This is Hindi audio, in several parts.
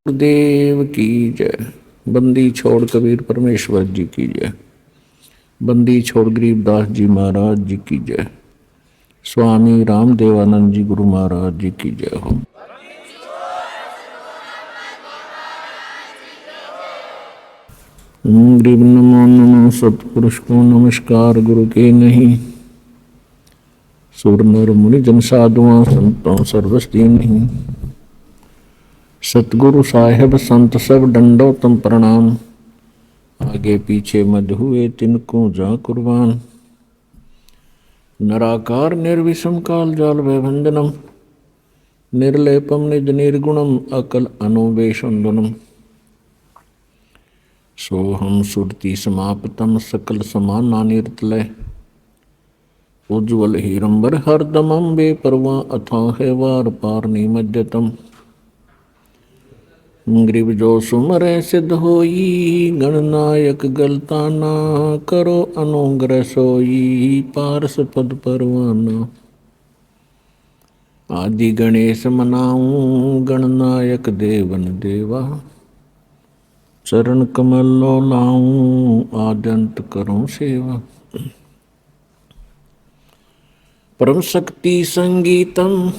देव की जय। बंदी छोड़ कबीर परमेश्वर जी की जय। बंदी छोड़ गरीबदास जी महाराज जी की जय। स्वामी राम देवानंद जी गुरु महाराज जी की जय हो। गरीब नमो नमो सतपुरुष को नमस्कार गुरु के नहीं। सुर नर मुनि जन साधुआं संतों सर्वस्ती नहीं। सतगुरु साहेब संत सब दंडोतम प्रणाम। आगे पीछे मध हुए तिनको जा कुर्बान। नराकार निर्विषम काल जाल वैभंजनम। निर्लेपम निज निर्गुणम अकल अनुवेशंदनम। सोहम सुरति समाप्तम सकल समाना निर्तलय। उज्ज्वल हीरंबर हरदमम बेपरवा अथाह वार पार निमज्जतम। ग्रीव जो सुमर सिद्ध होई गणनायक गलताना। करो अनुग्रह सोई पारस पद परवाना। आदि गणेश मनाऊं गणनायक देवन देवा। चरण कमल लो लाऊं आद्यंत करूं सेवा। परम शक्ति संगीतम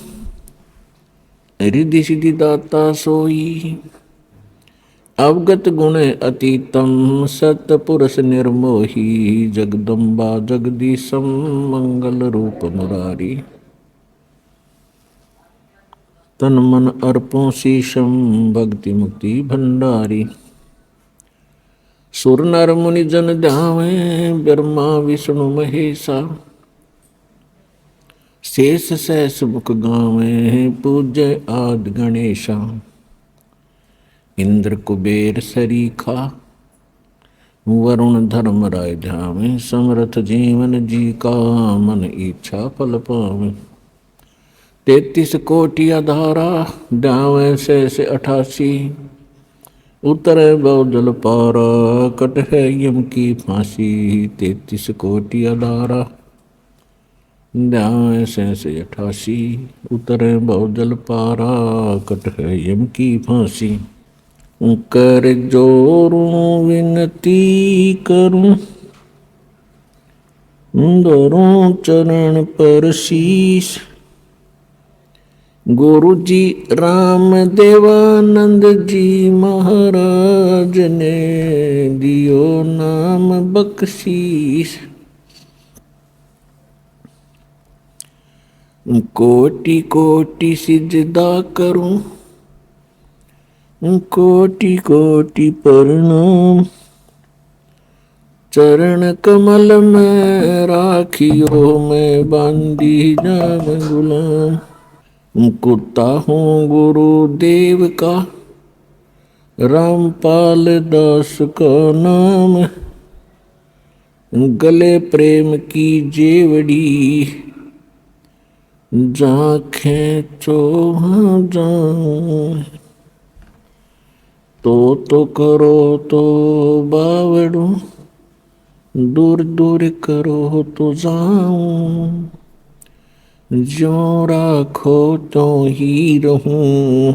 रिद्धि सिद्धि दाता सोई। अवगत गुण अतीतम सतपुरुष निर्मोही। जगदम्बा जगदीशम मंगल रूप मुरारी। तन मन अर्पों शीशम भक्ति मुक्ति भंडारी। सुर नर मुनि जन ध्यावे ब्रह्मा विष्णु महेशा। शेष सहस मुख गावे पूज्य आदि गणेशा। इंद्र कुबेर सरीखा वरुण धर्म राय ध्यावे। समरथ जीवन जी का मन इच्छा फल पावे। 33 कोटि आधारा ध्यावे शेष 88। उतरे बहुजल पारा कट है यम की फांसी। 33 कोटि आधारा ध्यावे शेष 88। उतरे बहुजल पारा कट है यम की फांसी। कर जोरूं विनती करूं धरूं चरण पर शीश। गुरु जी राम देवानंद जी महाराज ने दियो नाम बख्शीश। कोटि कोटि सिजदा करूं कोटि कोटि प्रणाम। चरण कमल में राखियो मैं बांधी जाम गुलाम। कुत्ता हूँ गुरुदेव का रामपाल दास का नाम। गले प्रेम की जेवड़ी जा खेचो हाँ जाऊं। तो करो तो बावड़ू दूर दूर करो तो जाऊं। जो राखो तो ही रहूं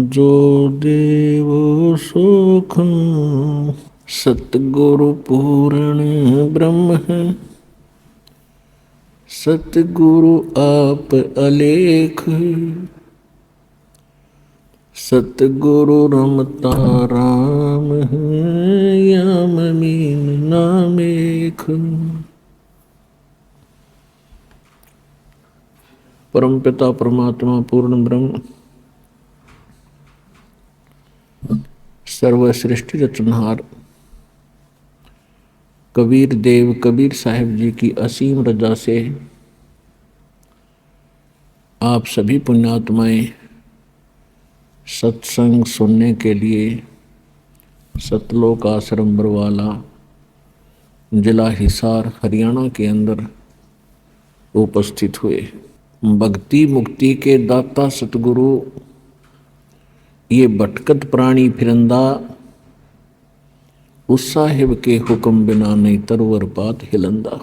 जो देवो सुख। सतगुरु पूर्ण ब्रह्म है सतगुरु आप अलेख। सतगुरु रमता राम है याम मीन नामेख। परम पिता परमात्मा पूर्ण ब्रह्म सर्व सृष्टि रचनहार कबीर देव कबीर साहिब जी की असीम रजा से आप सभी पुण्यात्माएं सत्संग सुनने के लिए सतलोक आश्रम बरवाला जिला हिसार हरियाणा के अंदर उपस्थित हुए। भक्ति मुक्ति के दाता सतगुरु ये भटकत प्राणी फिरंदा। उस साहिब के हुक्म बिना नहीं तरवर पात हिलंदा।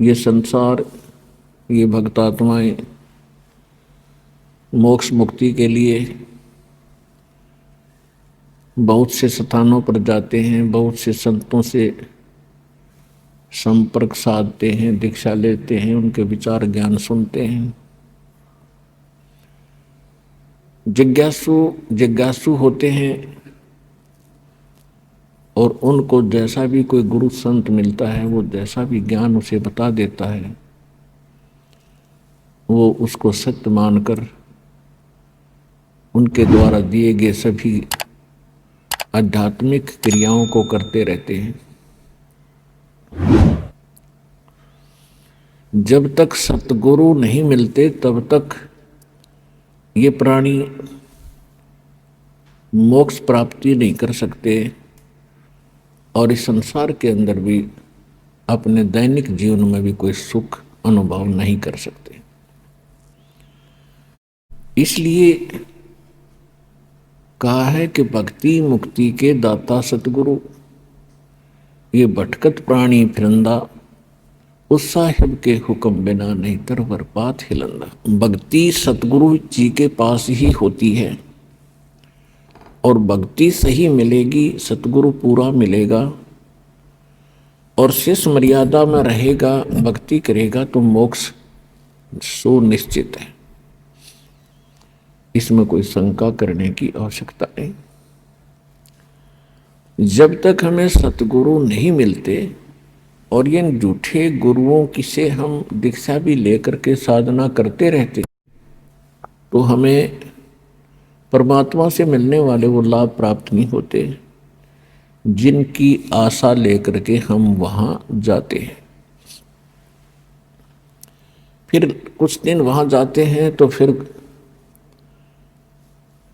ये संसार ये भक्तात्माएं मोक्ष मुक्ति के लिए बहुत से स्थानों पर जाते हैं, बहुत से संतों से संपर्क साधते हैं, दीक्षा लेते हैं, उनके विचार ज्ञान सुनते हैं। जिज्ञासु होते हैं और उनको जैसा भी कोई गुरु संत मिलता है, वो जैसा भी ज्ञान उसे बता देता है, वो उसको सत्य मानकर उनके द्वारा दिए गए सभी आध्यात्मिक क्रियाओं को करते रहते हैं। जब तक सतगुरु नहीं मिलते तब तक ये प्राणी मोक्ष प्राप्ति नहीं कर सकते और इस संसार के अंदर भी अपने दैनिक जीवन में भी कोई सुख अनुभव नहीं कर सकते। इसलिए कहा है कि भक्ति मुक्ति के दाता सतगुरु, ये भटकत प्राणी फिरंदा, उस साहिब के हुक्म बिना नहीं तरवर पात हिलंदा। भक्ति सतगुरु जी के पास ही होती है और भक्ति सही मिलेगी, सतगुरु पूरा मिलेगा और शेष मर्यादा में रहेगा, भक्ति करेगा तो मोक्ष सुनिश्चित है। इसमें कोई शंका करने की आवश्यकता नहीं। जब तक हमें सतगुरु नहीं मिलते और ये झूठे गुरुओं की से हम दीक्षा भी लेकर के साधना करते रहते, तो हमें परमात्मा से मिलने वाले वो लाभ प्राप्त नहीं होते जिनकी आशा लेकर के हम वहां जाते हैं। फिर कुछ दिन वहां जाते हैं तो फिर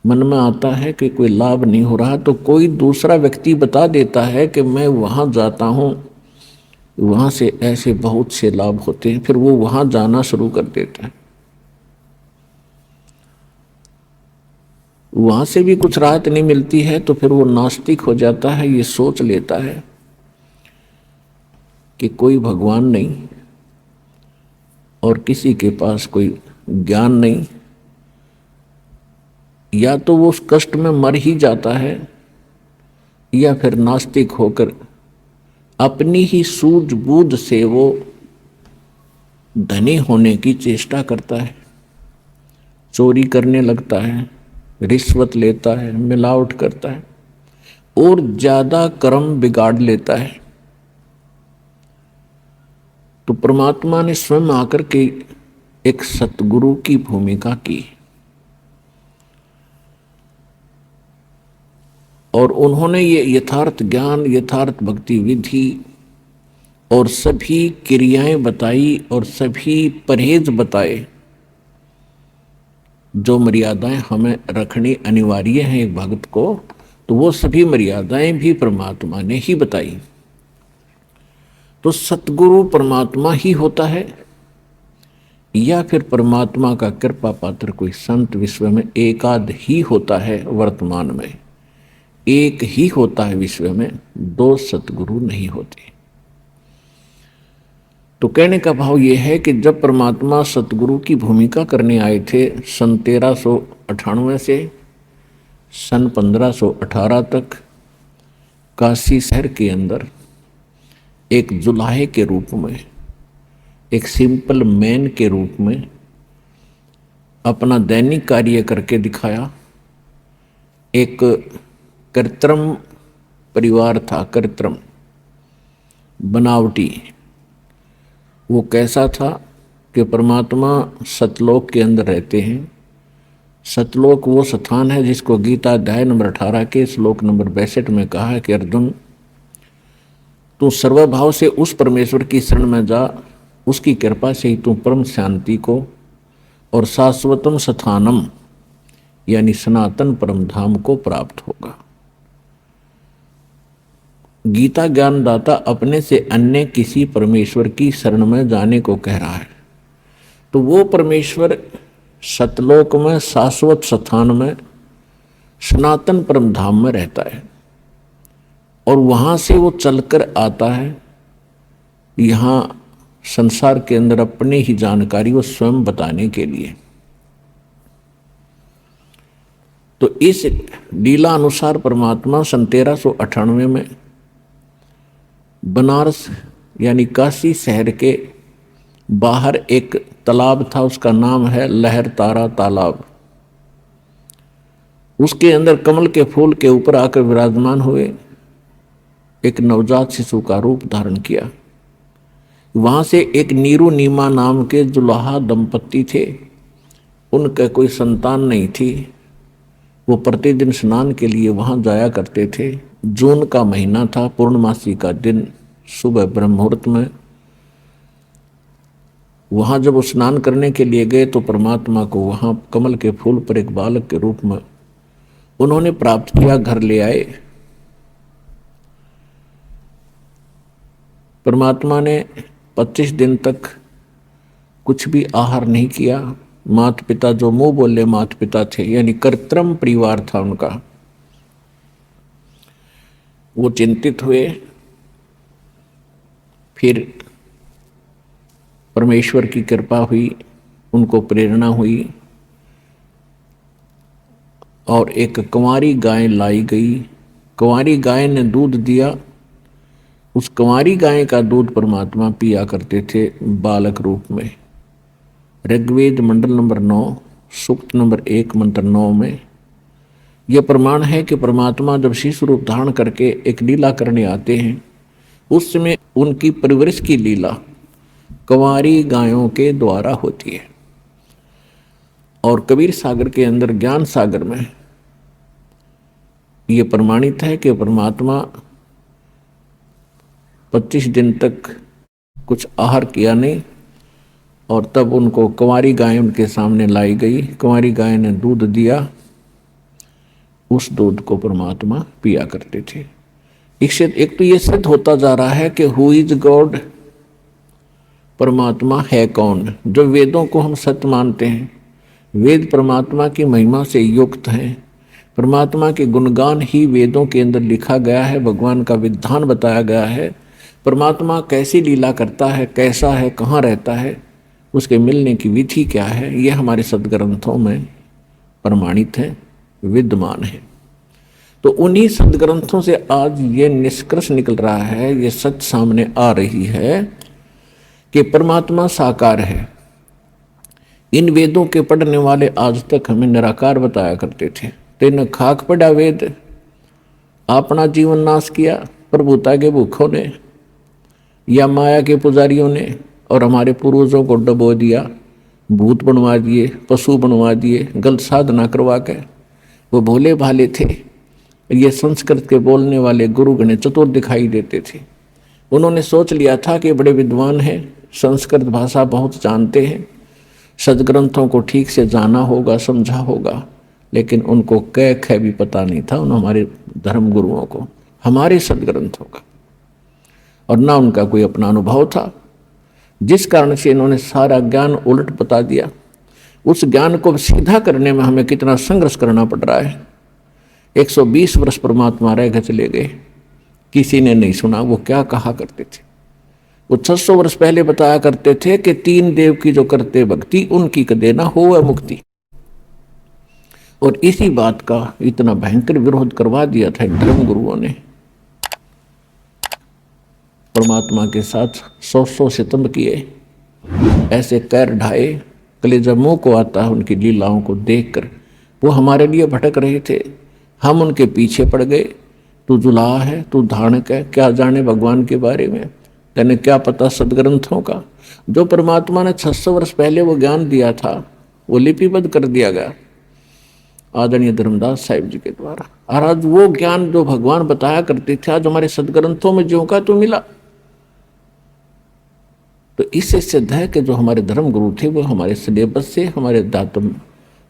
मन में आता है कि कोई लाभ नहीं हो रहा, तो कोई दूसरा व्यक्ति बता देता है कि मैं वहां जाता हूं, वहां से ऐसे बहुत से लाभ होते हैं। फिर वो वहां जाना शुरू कर देता है, वहां से भी कुछ राहत नहीं मिलती है तो फिर वो नास्तिक हो जाता है। ये सोच लेता है कि कोई भगवान नहीं और किसी के पास कोई ज्ञान नहीं, या तो वो उस कष्ट में मर ही जाता है या फिर नास्तिक होकर अपनी ही सूझबूझ से वो धनी होने की चेष्टा करता है, चोरी करने लगता है, रिश्वत लेता है, मिलावट करता है और ज्यादा कर्म बिगाड़ लेता है। तो परमात्मा ने स्वयं आकर के एक सतगुरु की भूमिका की और उन्होंने ये यथार्थ ज्ञान, यथार्थ भक्ति विधि और सभी क्रियाएं बताई और सभी परहेज बताए जो मर्यादाएं हमें रखनी अनिवार्य है एक भक्त को, तो वो सभी मर्यादाएं भी परमात्मा ने ही बताई। तो सतगुरु परमात्मा ही होता है या फिर परमात्मा का कृपा पात्र कोई संत विश्व में एकाध ही होता है। वर्तमान में एक ही होता है, विश्व में दो सतगुरु नहीं होते। तो कहने का भाव यह है कि जब परमात्मा सतगुरु की भूमिका करने आए थे सन 1398 से सन 1518 तक काशी शहर के अंदर एक जुलाहे के रूप में, एक सिंपल मैन के रूप में अपना दैनिक कार्य करके दिखाया। एक कृत्रिम परिवार था, कृत्रिम बनावटी। वो कैसा था कि परमात्मा सतलोक के अंदर रहते हैं। सतलोक वो स्थान है जिसको गीता अध्याय नंबर 18 के श्लोक नंबर 62 में कहा है कि अर्जुन, तू सर्वभाव से उस परमेश्वर की शरण में जा, उसकी कृपा से ही तू परम शांति को और शाश्वतम स्थानम यानी सनातन परम धाम को प्राप्त होगा। गीता ज्ञानदाता अपने से अन्य किसी परमेश्वर की शरण में जाने को कह रहा है। तो वो परमेश्वर सतलोक में, शाश्वत स्थान में, सनातन परम धाम में रहता है और वहां से वो चलकर आता है यहाँ संसार के अंदर अपनी ही जानकारी वो स्वयं बताने के लिए। तो इस लीला अनुसार परमात्मा सन 1398 में बनारस यानी काशी शहर के बाहर एक तालाब था, उसका नाम है लहर तारा तालाब। उसके अंदर कमल के फूल के ऊपर आकर विराजमान हुए, एक नवजात शिशु का रूप धारण किया। वहां से एक नीरू नीमा नाम के जुलाहा दंपत्ति थे, उनका कोई संतान नहीं थी। वो प्रतिदिन स्नान के लिए वहां जाया करते थे। जून का महीना था, पूर्णमासी का दिन, सुबह ब्रह्म मुहूर्त में वहां जब वो स्नान करने के लिए गए तो परमात्मा को वहां कमल के फूल पर एक बालक के रूप में उन्होंने प्राप्त किया, घर ले आए। परमात्मा ने 25 दिन तक कुछ भी आहार नहीं किया। माता पिता जो मुंह बोले माता पिता थे, यानी कृत्रिम परिवार था उनका, वो चिंतित हुए। फिर परमेश्वर की कृपा हुई, उनको प्रेरणा हुई और एक कुंवारी गाय लाई गई। कुंवारी गाय ने दूध दिया। उस कुंवारी गाय का दूध परमात्मा पिया करते थे बालक रूप में। ऋग्वेद मंडल नंबर 9 सूक्त नंबर 1 मंत्र 9 में यह प्रमाण है कि परमात्मा जब शिशु रूप धारण करके एक लीला करने आते हैं, उस समय उनकी परवरिश की लीला कुंवारी गायों के द्वारा होती है। और कबीर सागर के अंदर, ज्ञान सागर में ये प्रमाणित है कि परमात्मा 25 दिन तक कुछ आहार किया नहीं और तब उनको कुंवारी गाय उनके सामने लाई गई। कुंवारी गाय ने दूध दिया, उस दूध को परमात्मा पिया करते थे। एक तो ये सिद्ध होता जा रहा है कि हु इज गॉड, परमात्मा है कौन। जो वेदों को हम सत्य मानते हैं, वेद परमात्मा की महिमा से युक्त हैं, परमात्मा के गुणगान ही वेदों के अंदर लिखा गया है, भगवान का विधान बताया गया है। परमात्मा कैसी लीला करता है, कैसा है, कहाँ रहता है, उसके मिलने की विधि क्या है, यह हमारे सदग्रंथों में प्रमाणित है, विद्यमान है। तो उन्हीं सदग्रंथों से आज ये निष्कर्ष निकल रहा है, ये सच सामने आ रही है कि परमात्मा साकार है। इन वेदों के पढ़ने वाले आज तक हमें निराकार बताया करते थे। तेन खाक पड़ा वेद, अपना जीवन नाश किया प्रभुता के भूखों ने या माया के पुजारियों ने, और हमारे पूर्वजों को डबो दिया, भूत बनवा दिए, पशु बनवा दिए, गलत साधना करवा के। वो भोले भाले थे। ये संस्कृत के बोलने वाले गुरु गणे चतुर दिखाई देते थे। उन्होंने सोच लिया था कि बड़े विद्वान हैं, संस्कृत भाषा बहुत जानते हैं, सदग्रंथों को ठीक से जाना होगा, समझा होगा, लेकिन उनको कै ख भी पता नहीं था उन हमारे धर्म गुरुओं को, हमारे सदग्रंथों का, और ना उनका कोई अपना अनुभव था, जिस कारण से इन्होंने सारा ज्ञान उलट बता दिया। उस ज्ञान को सीधा करने में हमें कितना संघर्ष करना पड़ रहा है। 120 वर्ष परमात्मा रह के चले गए, किसी ने नहीं सुना वो क्या कहा करते थे। वो 600 वर्ष पहले बताया करते थे कि 3 देव की जो करते भक्ति उनकी कदे ना हो मुक्ति। और इसी बात का इतना भयंकर विरोध करवा दिया था धर्म गुरुओं ने। परमात्मा के साथ 100 सितम किए, ऐसे कैर ढाए, कलेजा मुंह को आता है उनकी लीलाओं को देखकर। वो हमारे लिए भटक रहे थे, हम उनके पीछे पड़ गए। तू जुलाहा है, तू धारणक है, क्या जाने भगवान के बारे में, तेने क्या पता सदग्रंथों का। जो परमात्मा ने 600 वर्ष पहले वो ज्ञान दिया था, वो लिपिबद्ध कर दिया गया आदरणीय धर्मदास साहिब जी के द्वारा। और आज वो ज्ञान जो भगवान बताया करते थे, आज हमारे सदग्रंथों में ज्यों का तो मिला। तो इससे सिद्ध है कि जो हमारे धर्म गुरु थे वो हमारे सिलेबस से, हमारे दातम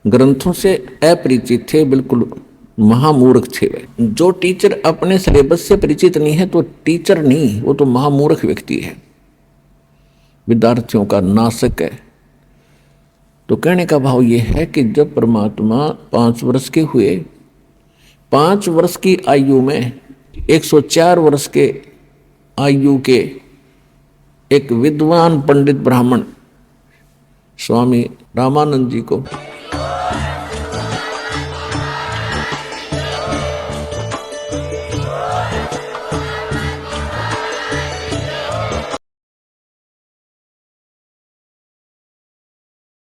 ग्रंथों से अपरिचित थे, बिल्कुल महामूर्ख थे। जो टीचर अपने सिलेबस से परिचित नहीं है तो टीचर नहीं, वो तो महामूर्ख व्यक्ति है, विद्यार्थियों का नाशक है। तो कहने का भाव ये है कि जब परमात्मा 5 वर्ष के हुए, 5 वर्ष की आयु में 104 वर्ष के आयु के एक विद्वान पंडित ब्राह्मण स्वामी रामानंद जी को